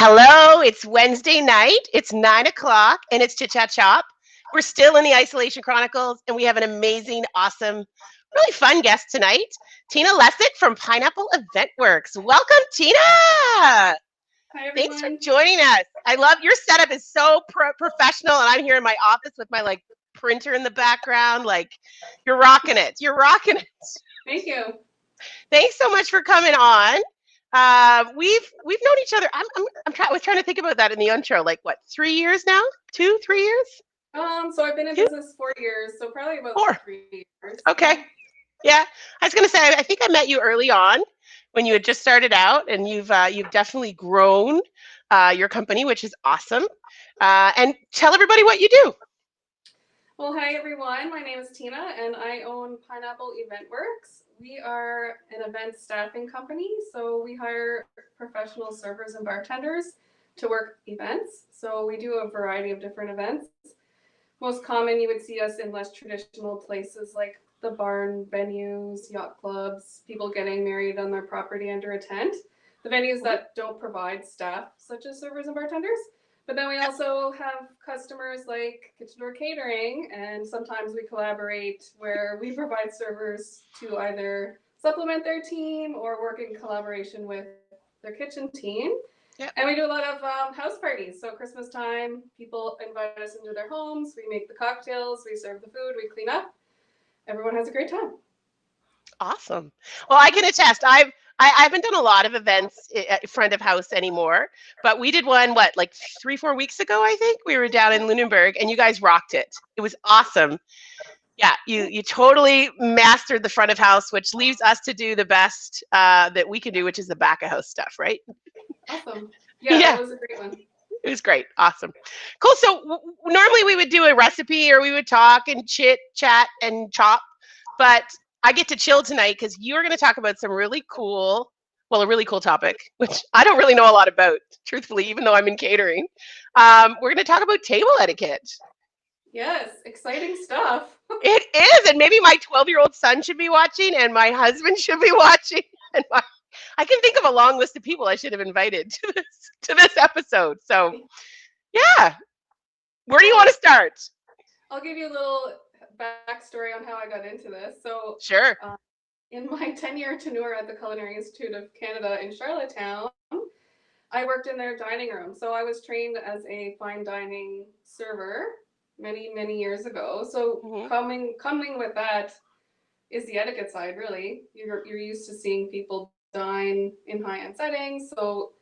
Hello, it's Wednesday night. It's 9 o'clock and it's Chit Chat Shop. We're still in the Isolation Chronicles and we have an amazing, awesome, really fun guest tonight, Tina Lesyk from PineappleWorks. Welcome, Tina. Hi, Thanks for everyone. joining us. I love your setup is so professional and I'm here in my office with my printer in the background. You're rocking it. You're rocking it. Thank you. Thanks so much for coming on. We've known each other. I was trying to think about that in the intro. 3 years now? 2, 3 years? So I've been in Two, business 4 years, so probably about four. 3 years. Okay. Yeah. I was gonna say I think I met you early on when you had just started out, and you've definitely grown your company, which is awesome. And tell everybody what you do. Well, hi, everyone. My name is Tina, and I own PineappleWorks. We are an event staffing company, so we hire professional servers and bartenders to work events. So we do a variety of different events. Most common, you would see us in less traditional places like the barn venues, yacht clubs, people getting married on their property under a tent, the venues that don't provide staff such as servers and bartenders. But then we also have customers like kitchen door catering, and sometimes we collaborate where we provide servers to either supplement their team or work in collaboration with their kitchen team. Yep. And we do a lot of house parties. So Christmas time, people invite us into their homes. We make the cocktails, we serve the food, we clean up. Everyone has a great time. Awesome. Well, I can attest. I haven't done a lot of events at front of house anymore, but we did one 3, 4 weeks ago. I think we were down in Lunenburg, and you guys rocked it. It was awesome. Yeah, you totally mastered the front of house, which leaves us to do the best that we can do, which is the back of house stuff, right? Awesome. Yeah, Yeah, that was a great one. it was great. Awesome. Cool. So normally we would do a recipe or we would talk and chit, chat, and chop, but I get to chill tonight because you're going to talk about some really cool, a really cool topic, which I don't really know a lot about, truthfully, even though I'm in catering. We're going to talk about table etiquette. Yes, exciting stuff. It is, and maybe my 12-year-old son should be watching, and my husband should be watching, and I can think of a long list of people I should have invited to this episode. So, yeah, where do you want to start? I'll give you a little backstory on how I got into this. So, Sure. In my tenure tenure at the Culinary Institute of Canada in Charlottetown, I worked in their dining room. So I was trained as a fine dining server many years ago. So Mm-hmm. coming with that is the etiquette side. Really, you're used to seeing people dine in high end settings. So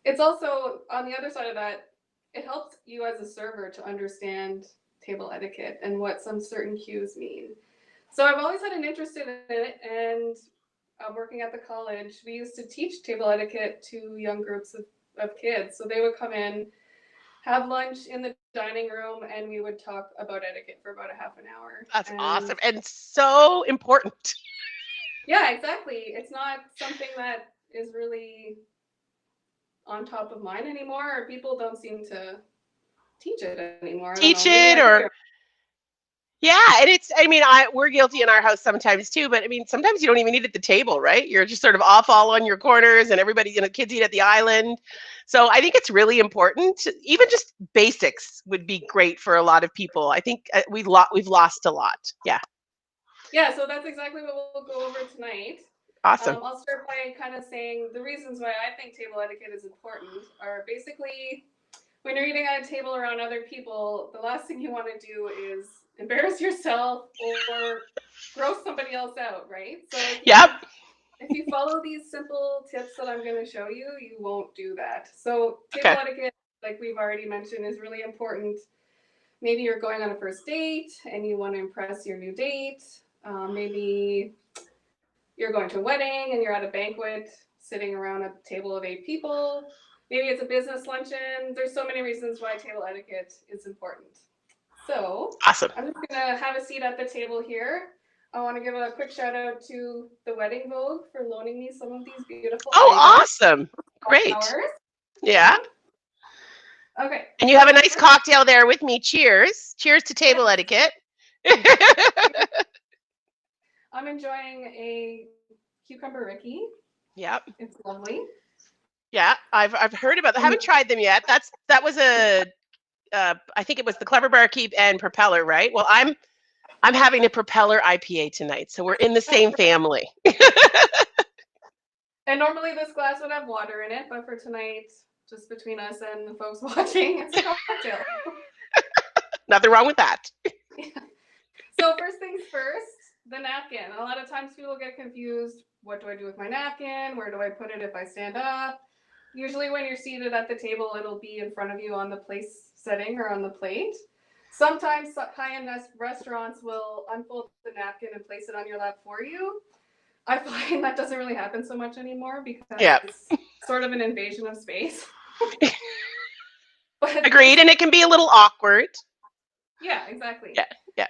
it's also on the other side of that. It helps you as a server to understand table etiquette and what some certain cues mean. So I've always had an interest in it, and working at the college, we used to teach table etiquette to young groups of kids. So they would come in, have lunch in the dining room, and we would talk about etiquette for about a half an hour. That's awesome and so important. Yeah, exactly. It's not something that is really on top of mind anymore, or people don't seem to teach it anymore. Teach it or yeah, and we're guilty in our house sometimes too, but sometimes you don't even eat at the table, right? You're just sort of off all on your corners and everybody, kids eat at the island. So I think it's really important. Even just basics would be great for a lot of people. I think we've lost a lot. Yeah. Yeah, so that's exactly what we'll go over tonight. Awesome. I'll start by kind of saying the reasons why I think table etiquette is important are basically when you're eating at a table around other people, the last thing you want to do is embarrass yourself or gross somebody else out, right? So if you follow these simple tips that I'm going to show you, you won't do that. So table etiquette, like we've already mentioned, is really important. Maybe you're going on a first date and you want to impress your new date. Maybe you're going to a wedding and you're at a banquet sitting around a table of 8 people. Maybe it's a business luncheon. There's so many reasons why table etiquette is important. So awesome. I'm just going to have a seat at the table here. I want to give a quick shout out to the Wedding Vogue for loaning me some of these beautiful items. Awesome. Great. Flowers. Yeah. Okay. And you have a nice cocktail there with me. Cheers. Cheers to table etiquette. I'm enjoying a cucumber Ricky. Yep. It's lovely. Yeah, I've heard about that. And Haven't tried them yet. That was I think it was the Clever Barkeep and Propeller, right? Well, I'm having a Propeller IPA tonight, so we're in the same family. normally this glass would have water in it, but for tonight, just between us and the folks watching, it's a cocktail. Nothing wrong with that. Yeah. So first things first, the napkin. A lot of times people get confused. What do I do with my napkin? Where do I put it if I stand up? Usually when you're seated at the table, it'll be in front of you on the place setting or on the plate. Sometimes high-end restaurants will unfold the napkin and place it on your lap for you. I find that doesn't really happen so much anymore because Yeah, it's sort of an invasion of space. But agreed. And it can be a little awkward. yeah, exactly. Yeah, yeah.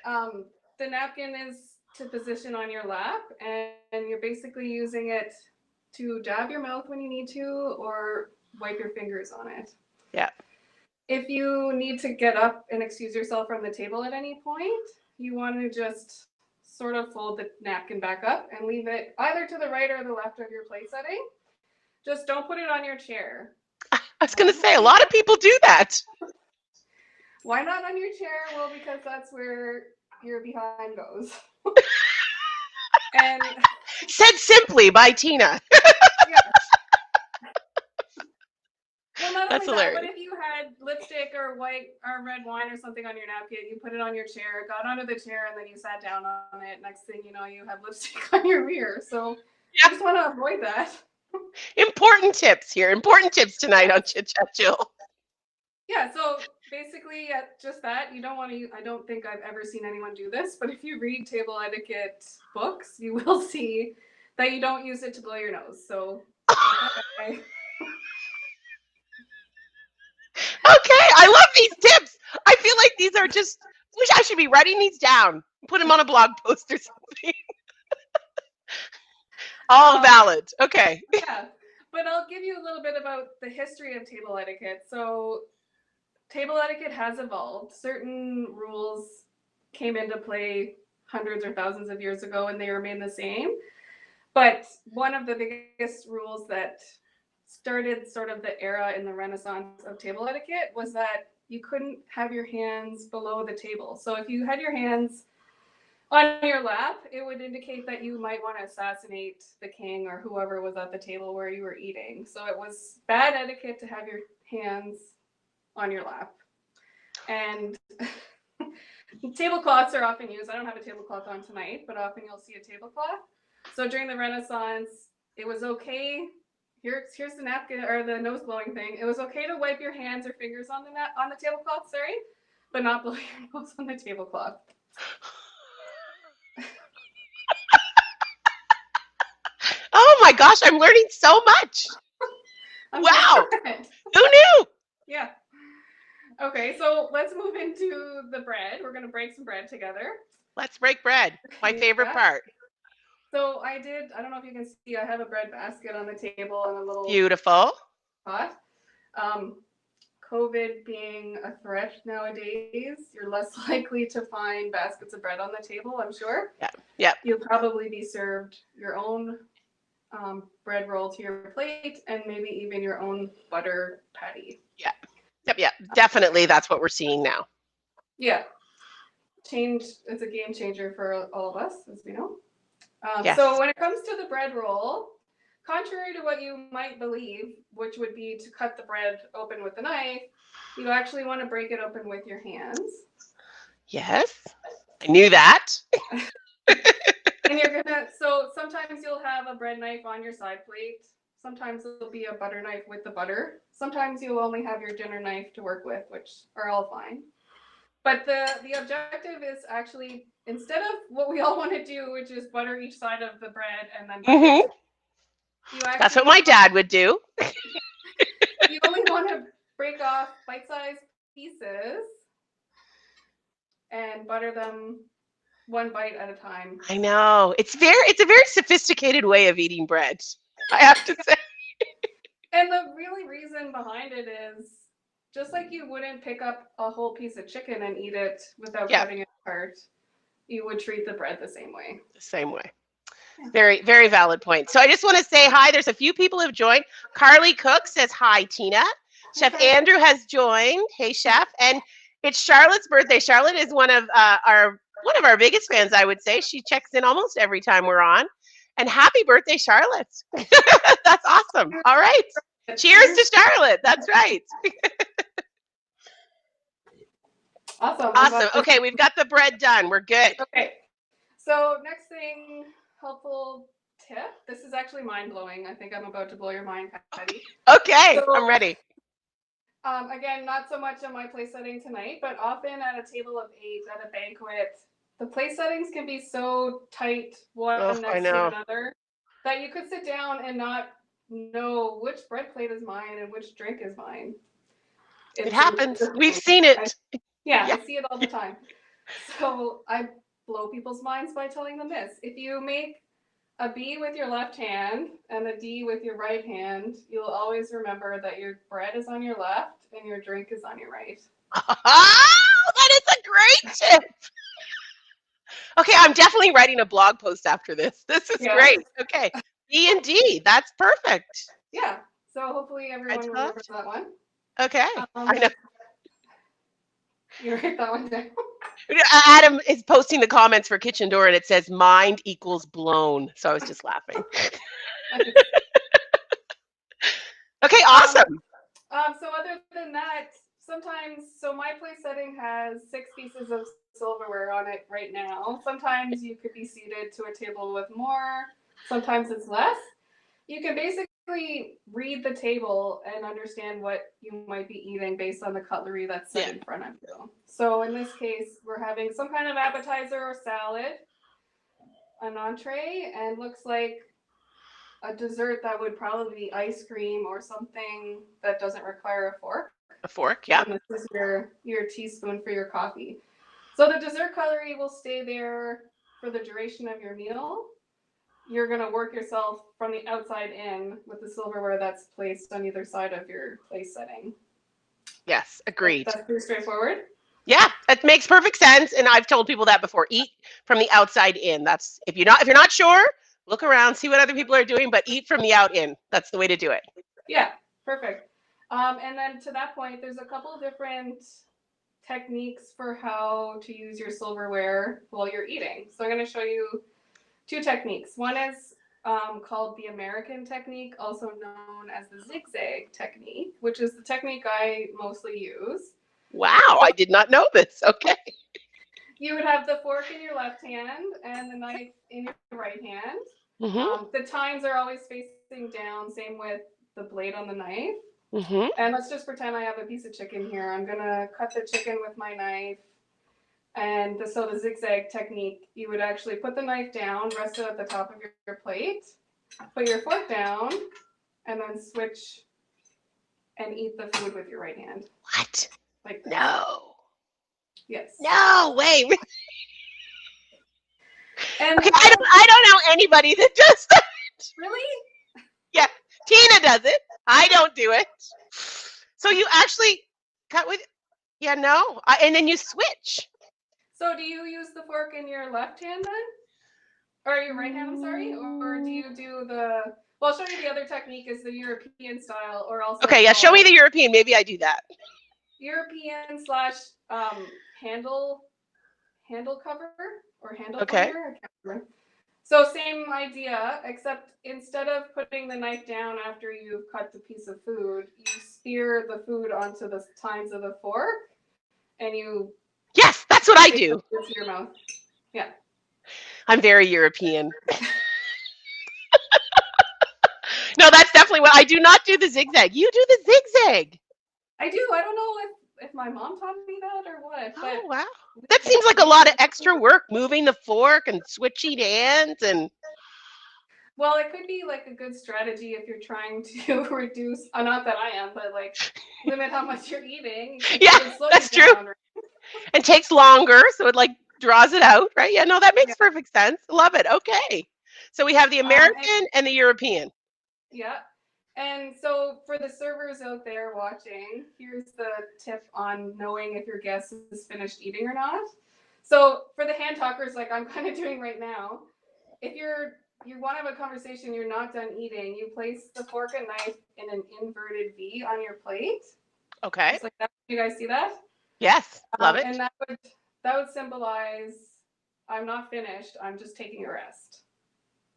The napkin is to position on your lap, and you're basically using it to dab your mouth when you need to or wipe your fingers on it. Yeah. If you need to get up and excuse yourself from the table at any point, you want to just sort of fold the napkin back up and leave it either to the right or the left of your plate setting. Just don't put it on your chair. I was going to say, a lot of people do that. Why not on your chair? Well, because that's where your behind goes. And Said simply by Tina. yeah. Well, not That's only that, but hilarious. if you had lipstick or white or red wine or something on your napkin, you put it on your chair, got onto the chair, and then you sat down on it. Next thing you know, you have lipstick on your ear. So Yeah. you just want to avoid that. Important tips here. Important tips tonight on Chit Chat Chill. Yeah, so basically, just that. You don't want to, I don't think I've ever seen anyone do this, but if you read table etiquette books, you will see that you don't use it to blow your nose. So, Okay, I love these tips. I feel like these are just, wish I should be writing these down, put them on a blog post or something. All valid. Okay. yeah, but I'll give you a little bit about the history of table etiquette. So, table etiquette has evolved. Certain rules came into play hundreds or thousands of years ago and they remain the same. But one of the biggest rules that started sort of the era in the Renaissance of table etiquette was that you couldn't have your hands below the table. So if you had your hands on your lap, it would indicate that you might want to assassinate the king or whoever was at the table where you were eating. So it was bad etiquette to have your hands on your lap. And tablecloths are often used. I don't have a tablecloth on tonight, but often you'll see a tablecloth. So during the Renaissance, it was okay. Here's the napkin or the nose blowing thing. It was okay to wipe your hands or fingers on the tablecloth, sorry, but not blow your nose on the tablecloth. Oh my gosh, I'm learning so much. Wow. Who knew? Yeah. Okay, so let's move into the bread. We're going to break some bread together. Let's break bread. My favorite part. So I don't know if you can see, I have a bread basket on the table and a little Beautiful pot. COVID being a threat nowadays, you're less likely to find baskets of bread on the table, I'm sure. Yeah. Yep. You'll probably be served your own bread roll to your plate and maybe even your own butter patty. Yeah. Yep. Definitely that's what we're seeing now. Yeah. It's a game changer for all of us, as we know. Yes. So when it comes to the bread roll, contrary to what you might believe, which would be to cut the bread open with a knife, you actually want to break it open with your hands. Yes, I knew that. And so sometimes you'll have a bread knife on your side plate. Sometimes it'll be a butter knife with the butter. Sometimes you'll only have your dinner knife to work with, which are all fine. But the objective is actually, instead of what we all want to do, which is butter each side of the bread and then bite it, That's what my dad would do. You only want to break off bite-sized pieces and butter them one bite at a time. I know. It's a very sophisticated way of eating bread, I have to say. And the really reason behind it is just like you wouldn't pick up a whole piece of chicken and eat it without cutting it apart, you would treat the bread the same way. The same way. Very, very valid point. So I just want to say hi. There's a few people who've joined. Carly Cook says hi, Tina. Chef Andrew has joined. Hey, Chef. And it's Charlotte's birthday. Charlotte is one of our biggest fans, I would say. She checks in almost every time we're on. And happy birthday, Charlotte. That's awesome. All right. Cheers to Charlotte. That's right. Awesome. Awesome. Okay, we've got the bread done. We're good. Okay. So next thing, helpful tip. This is actually mind blowing. I think I'm about to blow your mind, Patty. Okay, So, I'm ready. Again, not so much on my place setting tonight, but often at a table of 8 at a banquet, the place settings can be so tight, one next to another, that you could sit down and not know which bread plate is mine and which drink is mine. It happens. We've seen it. I see it all the time. So I blow people's minds by telling them this. If you make a B with your left hand and a D with your right hand, you'll always remember that your bread is on your left and your drink is on your right. Oh, that is a great tip. Okay, I'm definitely writing a blog post after this. This is great. Okay, B and D. That's perfect. Yeah. So hopefully everyone remembers that one. Okay. I know. You write that one down. Adam is posting the comments for Kitchen Door, and it says mind equals blown. So I was just laughing. Okay, awesome. So other than that, sometimes, so my place setting has 6 pieces of silverware on it right now. Sometimes you could be seated to a table with more. Sometimes it's less. You can basically read the table and understand what you might be eating based on the cutlery that's set in front of you. So in this case, we're having some kind of appetizer or salad, an entree, and looks like a dessert that would probably be ice cream or something that doesn't require a fork. A fork, yeah. And this is your teaspoon for your coffee. So the dessert cutlery will stay there for the duration of your meal. You're going to work yourself from the outside in with the silverware that's placed on either side of your place setting. Yes, agreed. That's pretty straightforward. Yeah, it makes perfect sense, and I've told people that before. Eat from the outside in. That's if you're not sure, look around, see what other people are doing, but eat from the out in. That's the way to do it. Yeah, perfect. And then to that point, there's a couple different techniques for how to use your silverware while you're eating. So I'm going to show you 2 techniques. One is called the American technique, also known as the Zigzag technique, which is the technique I mostly use. Wow, I did not know this. Okay. You would have the fork in your left hand and the knife in your right hand. Mm-hmm. The tines are always facing down, same with the blade on the knife. Mm-hmm. And let's just pretend I have a piece of chicken here. I'm going to cut the chicken with my knife. And so the zigzag technique, you would actually put the knife down, rest it at the top of your plate, put your fork down, and then switch and eat the food with your right hand. What? Like this. No. Yes. No, wait. And okay, I don't know anybody that does that. Really? Yeah, Tina does it. I don't do it. So you actually cut with, no, and then you switch. So do you use the fork in your left hand then? Or your right hand, I'm sorry? Or do you do well, I'll show you the other technique is the European style or also. Okay, yeah, show me the European. Maybe I do that. European / handle cover or handle cover. I can't remember. So same idea, except instead of putting the knife down after you've cut the piece of food, you spear the food onto the tines of the fork, and you. Yes, that's what I do. Into your mouth. Yeah. I'm very European. No, that's definitely what I do. Not do the zigzag. You do the zigzag. I do. I don't know if my mom taught me that or what. But oh wow, that seems like a lot of extra work, moving the fork and switching hands and. Well, it could be like a good strategy if you're trying to reduce. Not that I am, but like limit how much you're eating. Yeah, that's true. Right? And takes longer, so it like draws it out, right? Yeah, no, that makes perfect sense. Love it. Okay, so we have the American and the European. Yeah. And so for the servers out there watching, here's the tip on knowing if your guest is finished eating or not. So for the hand talkers, like I'm kind of doing right now, if you're you want to have a conversation, you're not done eating, you place the fork and knife in an inverted V on your plate. Okay. Just like that. You guys see that? Yes. Love it. And that would symbolize I'm not finished. I'm just taking a rest.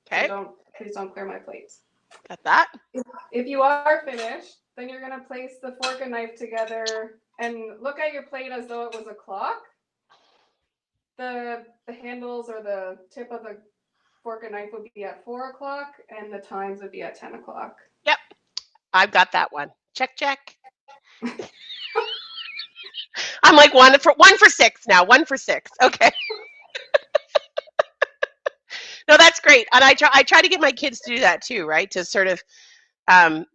Okay. So please don't clear my plate. Got that. If you are finished, then you're going to place the fork and knife together and look at your plate as though it was a clock. The handles or the tip of the fork and knife would be at 4 o'clock, and the times would be at 10 o'clock. Yep. I've got that one. Check, check. I'm like one for 6 now. 1 for 6. Okay. No, that's great. And I try to get my kids to do that too, right? To sort of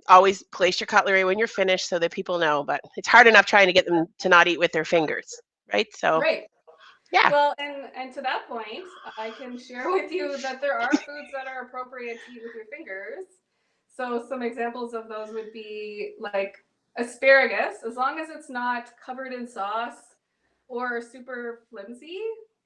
always place your cutlery when you're finished so that people know. But it's hard enough trying to get them to not eat with their fingers, right? So Right. yeah. Well, and to that point, I can share with you that there are foods that are appropriate to eat with your fingers. So some examples of those would be like asparagus, as long as it's not covered in sauce or super flimsy.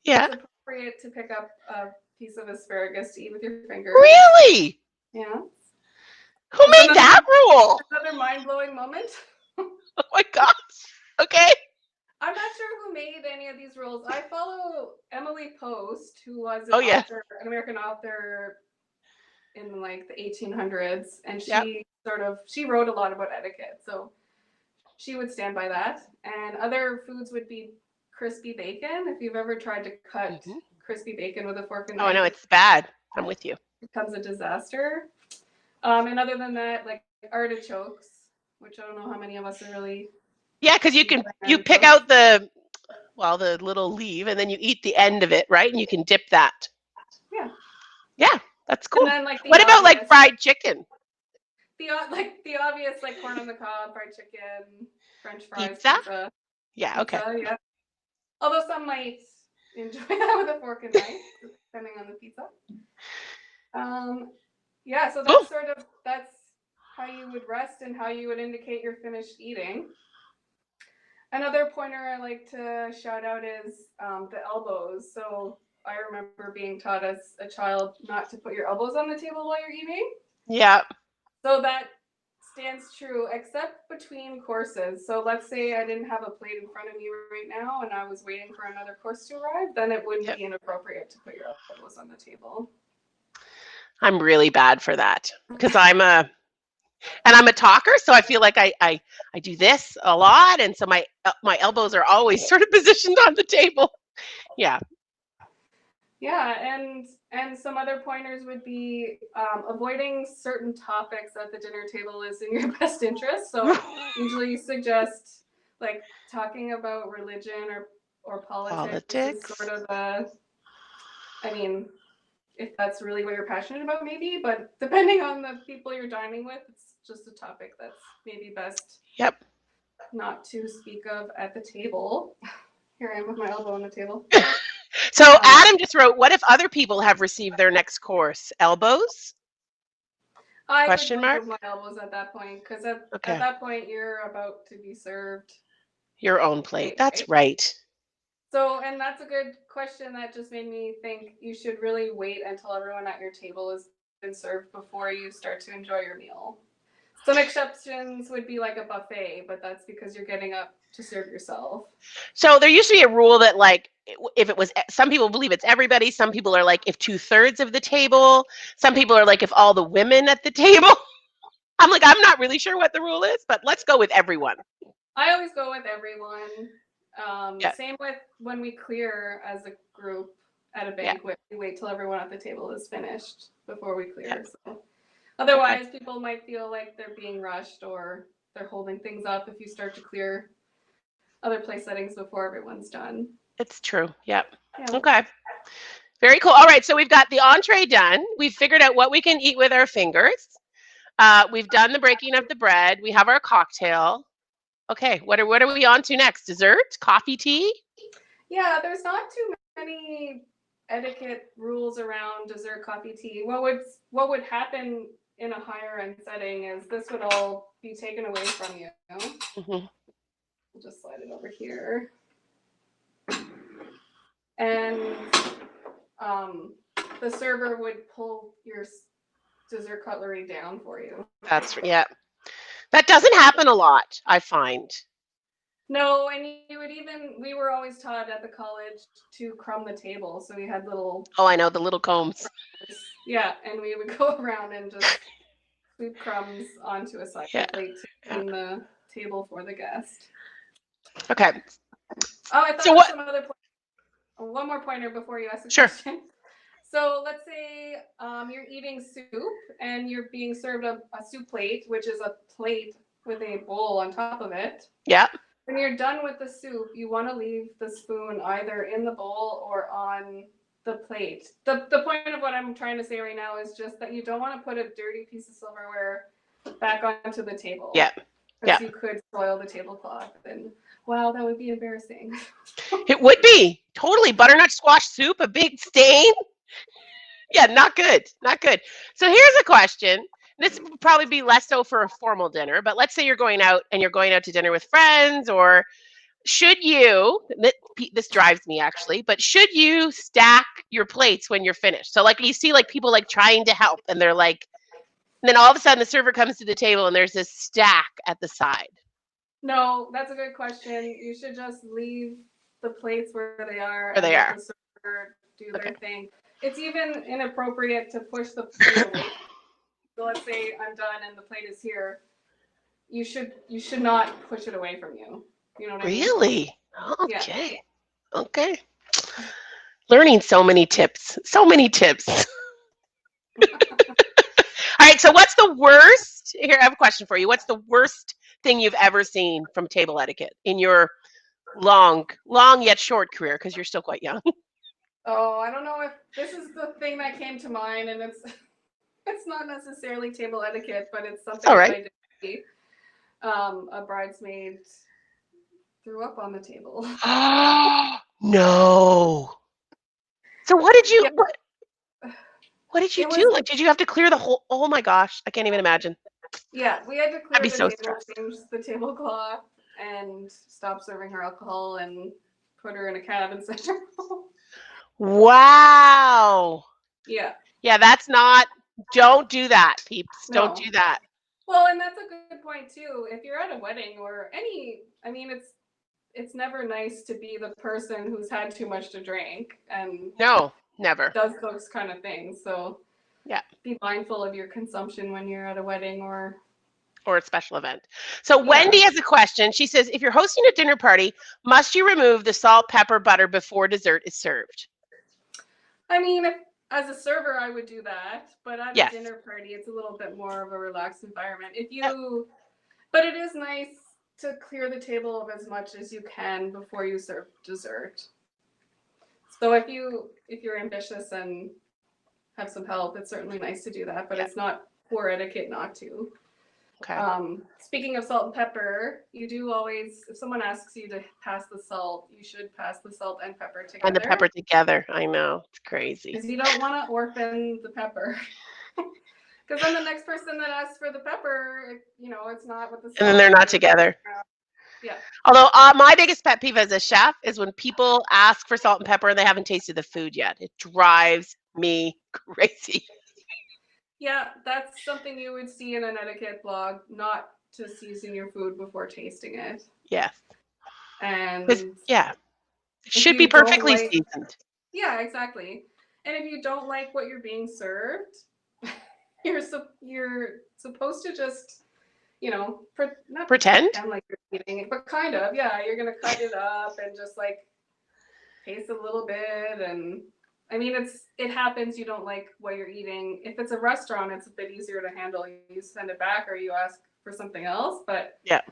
Yeah. It's appropriate to pick up a piece of asparagus to eat with your fingers. Really? Yeah. Who made that rule? Another mind-blowing moment. Oh my gosh. Okay. I'm not sure who made any of these rules. I follow Emily Post, who was an American author in like the 1800s, and she wrote a lot about etiquette, so she would stand by that. And other foods would be crispy bacon. If you've ever tried to cut crispy bacon with a fork and knife, oh no, it's bad. I'm with you. It becomes a disaster. And other than that, like artichokes, which I don't know how many of us are really. Yeah, because you pick out the little leaf and then you eat the end of it, right? And you can dip that. Yeah. Yeah, that's cool. And then, like, what about like fried chicken? The obvious, like corn on the cob, fried chicken, French fries, pizza. Yeah. Pizza, okay. Yeah. Although some might enjoy that with a fork and knife, depending on the pizza. Yeah. So that's how you would rest and how you would indicate you're finished eating. Another pointer I like to shout out is the elbows. So I remember being taught as a child not to put your elbows on the table while you're eating. Yeah. So that stands true, except between courses. So let's say I didn't have a plate in front of me right now and I was waiting for another course to arrive, then it wouldn't be inappropriate to put your elbows on the table. I'm really bad for that because I'm a talker, so I feel like I do this a lot, and so my elbows are always sort of positioned on the table. Yeah. Yeah, and some other pointers would be avoiding certain topics at the dinner table is in your best interest. So usually suggest like talking about religion or politics. Is sort of I mean, if that's really what you're passionate about, maybe, but depending on the people you're dining with, it's just a topic that's maybe best not to speak of at the table. Here I am with my elbow on the table. So Adam just wrote, what if other people have received their next course? Elbows? I would remove my elbows at that point, because at that point you're about to be served your own plate. That's right. So, and that's a good question that just made me think you should really wait until everyone at your table has been served before you start to enjoy your meal. Some exceptions would be like a buffet, but that's because you're getting up to serve yourself. So there used to be a rule that like, if it was, some people believe it's everybody. Some people are like, if 2/3 of the table. Some people are like, if all the women at the table. I'm like, I'm not really sure what the rule is, but let's go with everyone. I always go with everyone. Same with when we clear as a group at a banquet. We wait till everyone at the table is finished before we clear. So otherwise, people might feel like they're being rushed or they're holding things up if you start to clear other place settings before everyone's done. It's true. Yep. Okay. Very cool. All right. So we've got the entree done. We've figured out what we can eat with our fingers. We've done the breaking of the bread. We have our cocktail. Okay. What are we on to next? Dessert? Coffee, tea? Yeah, there's not too many etiquette rules around dessert, coffee, tea. What would happen in a higher end setting is this would all be taken away from you. Mm-hmm. I'll just slide it over here. And the server would pull your dessert cutlery down for you. Yeah. That doesn't happen a lot, I find. No, and you would even, we were always taught at the college to crumb the table. So we had little. Oh, I know, the little combs. Yeah, and we would go around and just scoop crumbs onto a side plate to clean the table for the guest. Okay. Oh, I thought so of some other one more pointer before you ask the question. So let's say you're eating soup and you're being served a soup plate, which is a plate with a bowl on top of it. Yeah. When you're done with the soup, you want to leave the spoon either in the bowl or on the plate. The point of what I'm trying to say right now is just that you don't want to put a dirty piece of silverware back onto the table. Yeah. Because you could soil the tablecloth, and wow, that would be embarrassing. It would be. Totally. Butternut squash soup, a big stain. Yeah, not good. Not good. So here's a question. This would probably be less so for a formal dinner, but let's say you're going out to dinner with friends, or should you, this drives me actually, but should you stack your plates when you're finished? So like you see like people like trying to help and they're like, and then all of a sudden the server comes to the table and there's this stack at the side. No, that's a good question. You should just leave the plates where they are and let the server do their thing. It's even inappropriate to push the plate away. So let's say I'm done and the plate is here. You should not push it away from you. You know what I mean? Really? Okay. Yeah. Okay. Learning so many tips. So many tips. All right. So what's the worst? Here, I have a question for you. What's the worst thing you've ever seen from table etiquette in your long yet short career? Because you're still quite young. Oh, I don't know if this is the thing that came to mind, and it's not necessarily table etiquette, but it's something that I did see. A bridesmaid threw up on the table. No. So what did you what did you do? Like, did you have to clear the whole? Oh my gosh, I can't even imagine. Yeah, we had to clear the table, stressed. change the tablecloth, and stop serving her alcohol and put her in a cab and send her home. Wow. Yeah. Yeah, that's not. Don't do that, peeps. No. Don't do that. Well, and that's a good point too. If you're at a wedding or it's never nice to be the person who's had too much to drink and never does those kind of things. So yeah, be mindful of your consumption when you're at a wedding or a special event. So Wendy has a question. She says, if you're hosting a dinner party, must you remove the salt, pepper, butter before dessert is served? I mean, as a server, I would do that, but at a dinner party, it's a little bit more of a relaxed environment. But it is nice to clear the table of as much as you can before you serve dessert. So if you're ambitious and have some help, it's certainly nice to do that, but it's not poor etiquette not to. Okay. Speaking of salt and pepper, you do always, if someone asks you to pass the salt, you should pass the salt and pepper together. And the pepper together. I know. It's crazy. Because you don't want to orphan the pepper. Because then the next person that asks for the pepper, it's not with the salt. And then they're not together. Yeah. Although my biggest pet peeve as a chef is when people ask for salt and pepper and they haven't tasted the food yet. It drives me crazy. Yeah, that's something you would see in an etiquette blog, not to season your food before tasting it. Yes. And it should be perfectly seasoned. Yeah, exactly. And if you don't like what you're being served, you're supposed to just, not pretend like you're eating it, but kind of, yeah, you're gonna cut it up and just like taste a little bit. And I mean, it happens. You don't like what you're eating. If it's a restaurant, it's a bit easier to handle. You send it back or you ask for something else. But at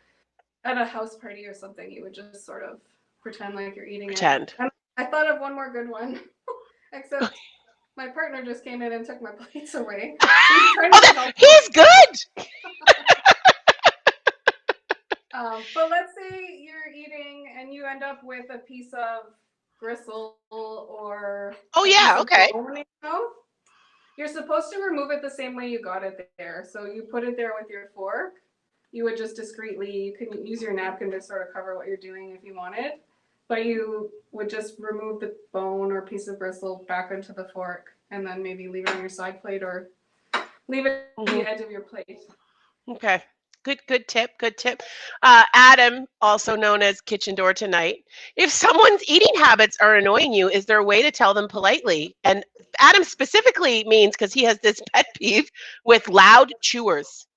a house party or something, you would just sort of pretend like you're eating it. And I thought of one more good one, except my partner just came in and took my plates away. He's good. But let's say you're eating and you end up with a piece of gristle or you're supposed to remove it the same way you got it there. So you put it there with your fork. You would just discreetly, you can use your napkin to sort of cover what you're doing if you wanted, but you would just remove the bone or piece of gristle back into the fork and then maybe leave it on your side plate or leave it at the Hmm. edge of your plate. Okay. Good tip. Good tip. Adam, also known as Kitchen Door Tonight. If someone's eating habits are annoying you, is there a way to tell them politely? And Adam specifically means because he has this pet peeve with loud chewers.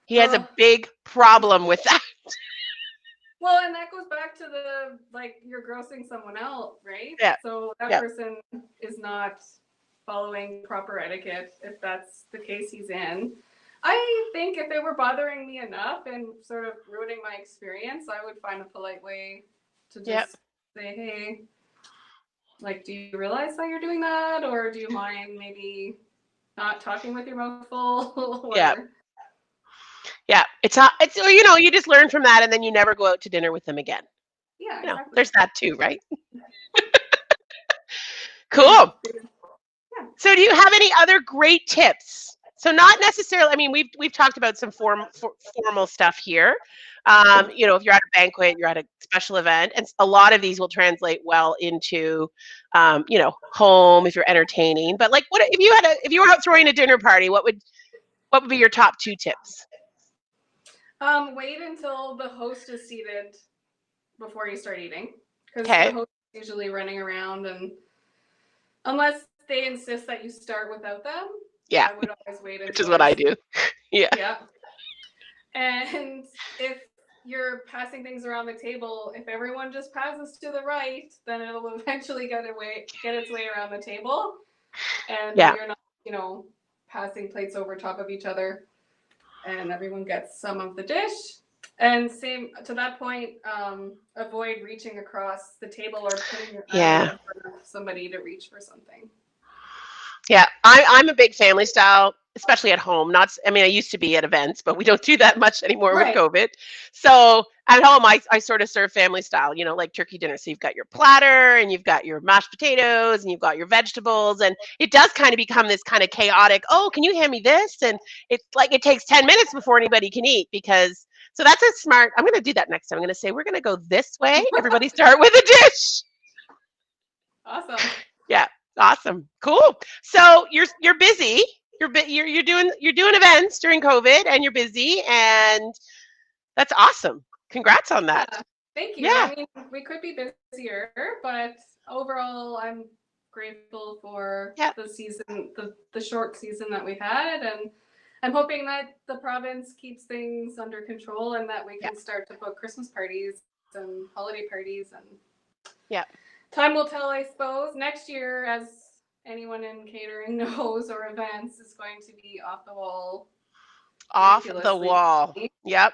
He has a Ugh. big problem with that. Well, and that goes back to the like you're grossing someone out, right? Yeah. So that Yeah. person is not following proper etiquette if that's the case he's in. I think if they were bothering me enough and sort of ruining my experience, I would find a polite way to Yeah. just say, hey, like, do you realize that you're doing that? Or do you mind maybe not talking with your mouth full? Yeah. Or, Yeah. It's or, you know, you just learn from that and then you never go out to dinner with them again. yeah, You know, exactly. there's that too, right? Good. Cool. Yeah. So do you have any other great tips? So not necessarily, I mean, we've talked about some formal stuff here. You know, if you're at a banquet, you're at a special event, and a lot of these will translate well into, you know, home if you're entertaining. But like, what if you were out throwing a dinner party? What would be your top two tips? Wait until the host is seated before you start eating, because the Okay. host is usually running around, and unless they insist that you start without them, Yeah, I would always wait which is until what I they're do. Yeah. yeah. And if you're passing things around the table, if everyone just passes to the right, then it'll eventually get its way around the table, and then Yeah. you're not, you know, passing plates over top of each other, and everyone gets some of the dish. And same to that point, avoid reaching across the table or putting your arm Yeah. in front of somebody to reach for something. Yeah, I'm a big family style, especially at home. Not, I mean, I used to be at events, but we don't do that much anymore with Right. COVID. So at home, I sort of serve family style, you know, like turkey dinner. So you've got your platter and you've got your mashed potatoes and you've got your vegetables. And it does kind of become this kind of chaotic, oh, can you hand me this? And it's like it takes 10 minutes before anybody can eat because, so that's a smart, I'm going to do that next time. I'm going to say, we're going to go this way. Everybody start with a dish. Awesome. Yeah, awesome, cool. So you're busy. You're doing events during COVID, and you're busy, and that's awesome. Congrats on that. Yeah. Thank you. Yeah, I mean, we could be busier, but overall, I'm grateful for yeah, the season, the short season that we've had, and I'm hoping that the province keeps things under control and that we yeah, can start to book Christmas parties and holiday parties, and yeah. time will tell, I suppose. Next year, as anyone in catering knows, or events is going to be off the wall, Off the ridiculously wall. busy. Yep.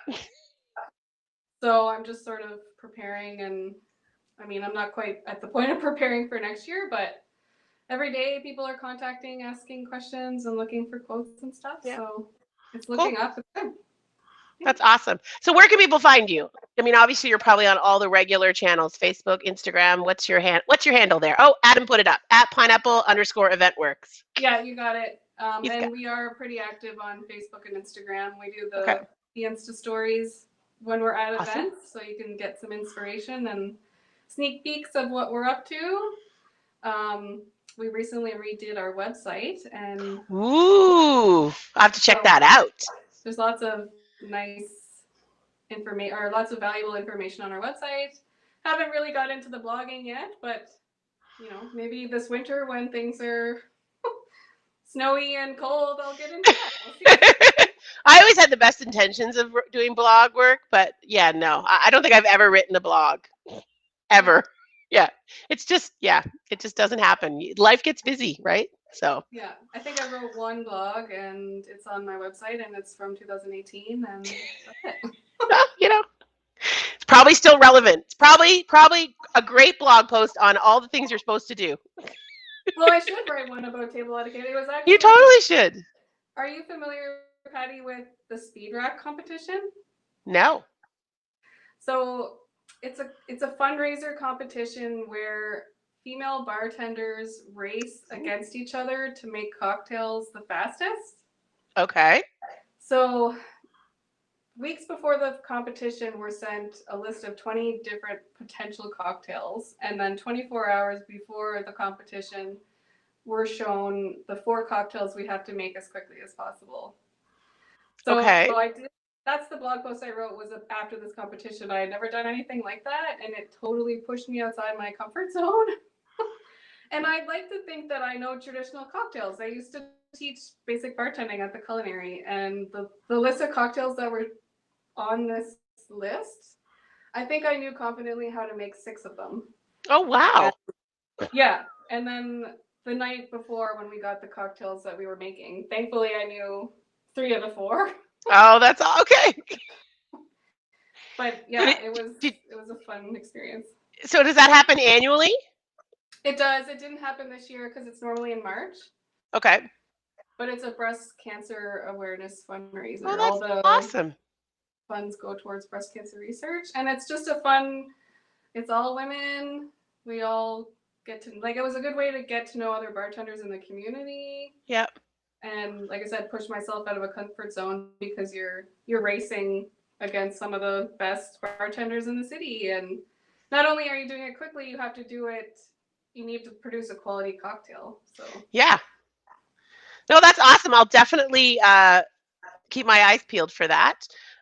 So I'm just sort of preparing, and I mean, I'm not quite at the point of preparing for next year, but every day people are contacting, asking questions, and looking for quotes and stuff. Yeah. So it's Cool. looking up. It's good. Yeah. That's awesome. So where can people find you? I mean, obviously you're probably on all the regular channels, Facebook, Instagram. What's your handle there? Oh, Adam put it up at pineapple_eventworks. Yeah, you got it. He's got And we are pretty active on Facebook and Instagram. We do okay. the Insta stories when we're at Awesome. events, so you can get some inspiration and sneak peeks of what we're up to. We recently redid our website, and Ooh, I have to check so that out. there's lots of nice information or lots of valuable information on our website. Haven't really got into the blogging yet, but you know, maybe this winter when things are snowy and cold, I'll get into that. We'll see. I always had the best intentions of doing blog work, but yeah, no, I don't think I've ever written a blog Yeah. ever. Yeah, yeah, it just doesn't happen. Life gets busy, right? So, Yeah, I think I wrote one blog and it's on my website and it's from 2018 and that's it. well, you know, it's probably still relevant. It's probably a great blog post on all the things you're supposed to do. Well, I should write one about table etiquette. It was You actually, totally should. are you familiar, Patty, with the speed rack competition? No. So it's a fundraiser competition where female bartenders race against each other to make cocktails the fastest. Okay. So weeks before the competition, we're sent a list of 20 different potential cocktails, and then 24 hours before the competition, we're shown the 4 cocktails we have to make as quickly as possible. So Okay. that's the blog post I wrote, was after this competition. I had never done anything like that, and it totally pushed me outside my comfort zone. And I'd like to think that I know traditional cocktails. I used to teach basic bartending at the culinary, and the list of cocktails that were on this list, I think I knew confidently how to make 6 of them. Oh, wow. Yeah. And then the night before, when we got the cocktails that we were making, thankfully I knew 3 of the 4. Oh, that's okay. But yeah, it was a fun experience. So does that happen annually? It does. It didn't happen this year because it's normally in March. Okay. But it's a breast cancer awareness fundraiser. Oh, that's awesome. Funds go towards breast cancer research, and it's just it's all women. We all get to, it was a good way to get to know other bartenders in the community. Yep. And like I said, push myself out of a comfort zone, because you're racing against some of the best bartenders in the city. And not only are you doing it quickly, you have to do it, you need to produce a quality cocktail. So yeah. No, that's awesome. I'll definitely keep my eyes peeled for that.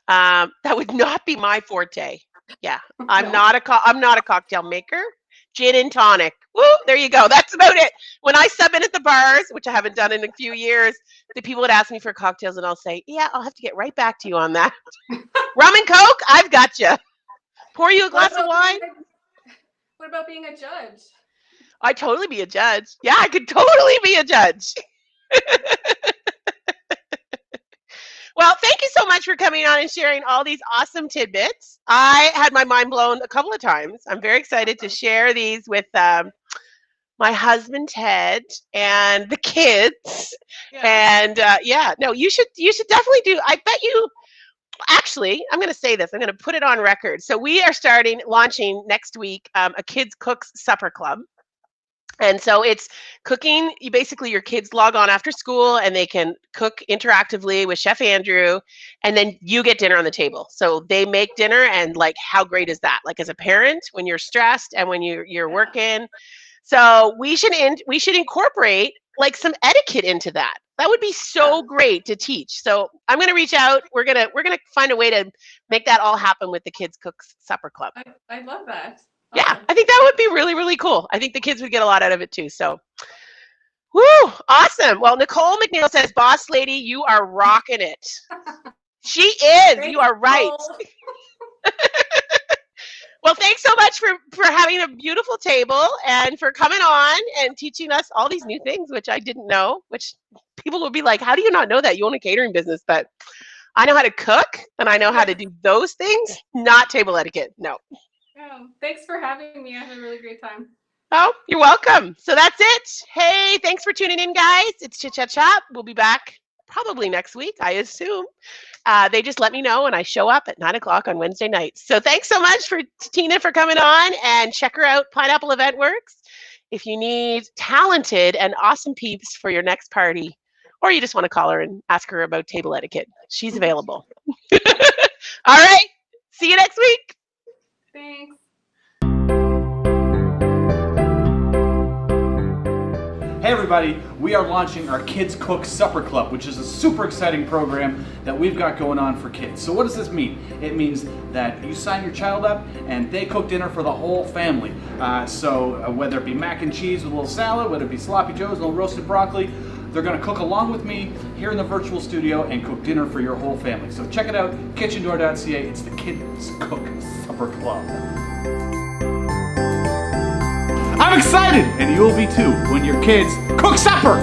That would not be my forte. Yeah. I'm not a cocktail maker. Gin and tonic. Woo, there you go. That's about it. When I sub in at the bars, which I haven't done in a few years, the people would ask me for cocktails, and I'll say, yeah, I'll have to get right back to you on that. Rum and Coke, I've got you. Pour you a glass of wine. What about being a judge? I'd totally be a judge. Yeah, I could totally be a judge. Well, thank you so much for coming on and sharing all these awesome tidbits. I had my mind blown a couple of times. I'm very excited to share these with my husband Ted and the kids. Yeah. And no, you should definitely do. I bet you. Actually, I'm going to say this. I'm going to put it on record. So we are launching next week a Kids Cooks Supper Club. And so it's cooking. Your kids log on after school and they can cook interactively with Chef Andrew, and then you get dinner on the table. So they make dinner, and how great is that? As a parent, when you're stressed and when you're working. So we should incorporate some etiquette into that. That would be so great to teach. So I'm going to reach out. We're going to find a way to make that all happen with the Kids Cooks Supper Club. I love that. Yeah, I think that would be really, really cool. I think the kids would get a lot out of it too. So, woo, awesome. Well, Nicole McNeil says, boss lady, you are rocking it. She is. You are right. Well, thanks so much for having a beautiful table and for coming on and teaching us all these new things, which I didn't know, which people will be like, how do you not know that? You own a catering business. But I know how to cook, and I know how to do those things, not table etiquette. No. Oh, thanks for having me. I had a really great time. Oh, you're welcome. So that's it. Hey, thanks for tuning in, guys. It's Chit Chat Shop. We'll be back probably next week, I assume. They just let me know, and I show up at 9 o'clock on Wednesday nights. So thanks so much for Tina for coming on, and check her out, Pineapple Event Works. If you need talented and awesome peeps for your next party, or you just want to call her and ask her about table etiquette, she's available. All right. See you next week. Thanks. Hey everybody, we are launching our Kids Cook Supper Club, which is a super exciting program that we've got going on for kids. So what does this mean? It means that you sign your child up and they cook dinner for the whole family. So whether it be mac and cheese with a little salad, whether it be sloppy joes, a little roasted broccoli, they're going to cook along with me here in the virtual studio and cook dinner for your whole family. So check it out, kitchendoor.ca. It's the Kids Cook Supper Club. I'm excited, and you'll be too, when your kids cook supper!